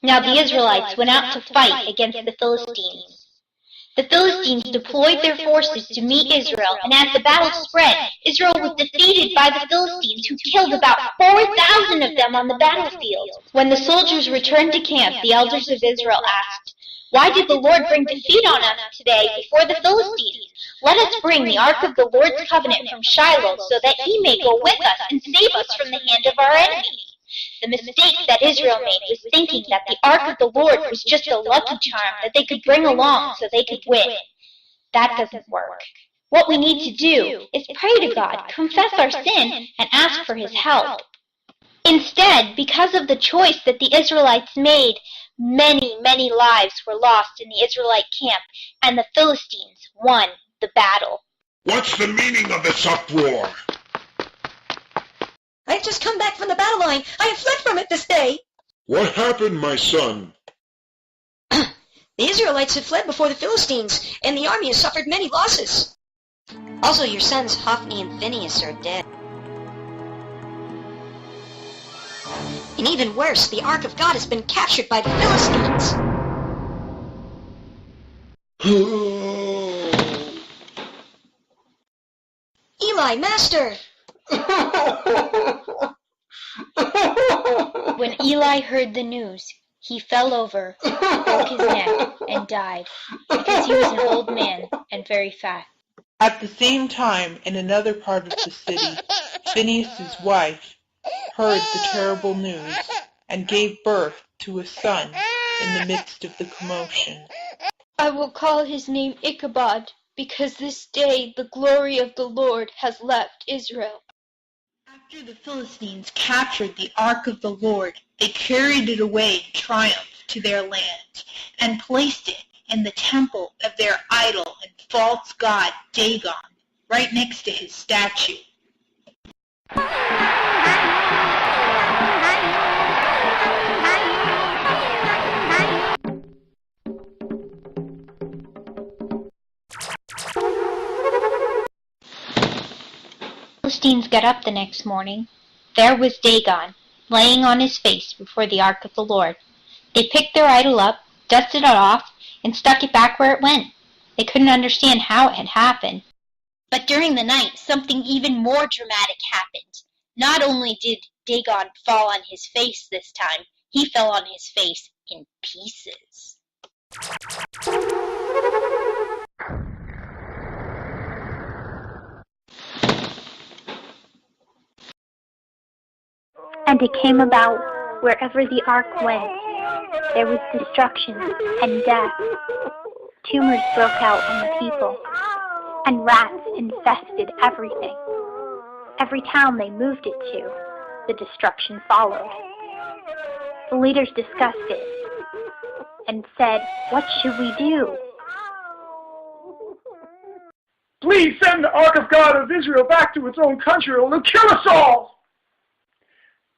Now the Israelites went out to fight against the Philistines. The Philistines deployed their forces to meet Israel, and as the battle spread, Israel was defeated by the Philistines, who killed about 4,000 of them on the battlefield. When the soldiers returned to camp, the elders of Israel asked, "Why did the Lord bring defeat on us today before the Philistines? Let us bring the ark of the Lord's covenant from Shiloh, so that he may go with us and save us from the hand of our enemies." The mistake that Israel made was thinking that the ark of the Lord was just a lucky charm that they could bring along so they could win. That doesn't work. What we need to do is pray to God, confess our sin, and ask for his help. Instead, because of the choice that the Israelites made, many lives were lost in the Israelite camp, and the Philistines won the battle. What's the meaning of this uproar? I have just come back from the battle line. I have fled from it this day. What happened, my son? The Israelites have fled before the Philistines, and the army has suffered many losses. Also, your sons Hophni and Phinehas are dead. And even worse, the Ark of God has been captured by the Philistines. Eli, Master! When Eli heard the news, he fell over, broke his neck, and died, because he was an old man and very fat. At the same time, in another part of the city, Phinehas' wife heard the terrible news and gave birth to a son in the midst of the commotion. "I will call his name Ichabod, because this day the glory of the Lord has left Israel." After the Philistines captured the Ark of the Lord, they carried it away in triumph to their land and placed it in the temple of their idol and false god Dagon, right next to his statue. The Philistines got up the next morning. There was Dagon, laying on his face before the ark of the Lord. They picked their idol up, dusted it off, and stuck it back where it went. They couldn't understand how it had happened. But during the night, something even more dramatic happened. Not only did Dagon fall on his face this time, he fell on his face in pieces. And it came about, wherever the ark went, there was destruction and death. Tumors broke out on the people, and rats infested everything. Every town they moved it to, the destruction followed. The leaders discussed it and said, "What should we do?" "Please send the Ark of God of Israel back to its own country, or it'll kill us all!"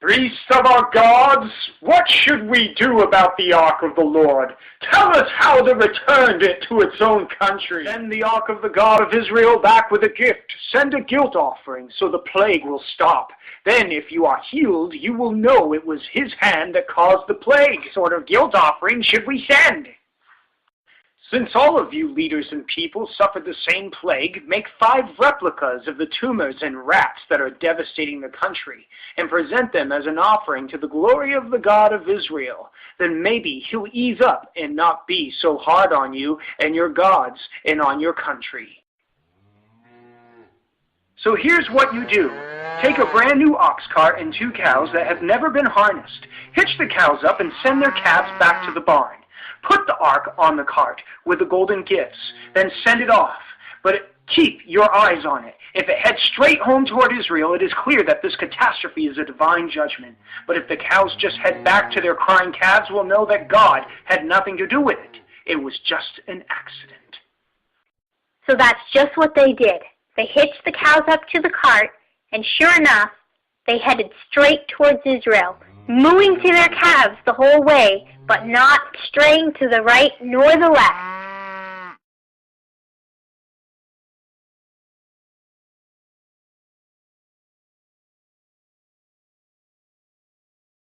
"Priests of our gods, what should we do about the Ark of the Lord? Tell us how to return it to its own country." "Send the Ark of the God of Israel back with a gift. Send a guilt offering so the plague will stop. Then if you are healed, you will know it was his hand that caused the plague." "What sort of guilt offering should we send?" "Since all of you leaders and people suffered the same plague, make 5 replicas of the tumors and rats that are devastating the country, and present them as an offering to the glory of the God of Israel. Then maybe he'll ease up and not be so hard on you and your gods and on your country." So here's what you do. Take a brand new ox cart and 2 cows that have never been harnessed. Hitch the cows up and send their calves back to the barn. Put the ark on the cart with the golden gifts, then send it off. But keep your eyes on it. If it heads straight home toward Israel, it is clear that this catastrophe is a divine judgment. But if the cows just head back to their crying calves, we'll know that God had nothing to do with it. It was just an accident. So that's just what they did. They hitched the cows up to the cart, and sure enough, they headed straight towards Israel, mooing to their calves the whole way, but not straying to the right nor the left.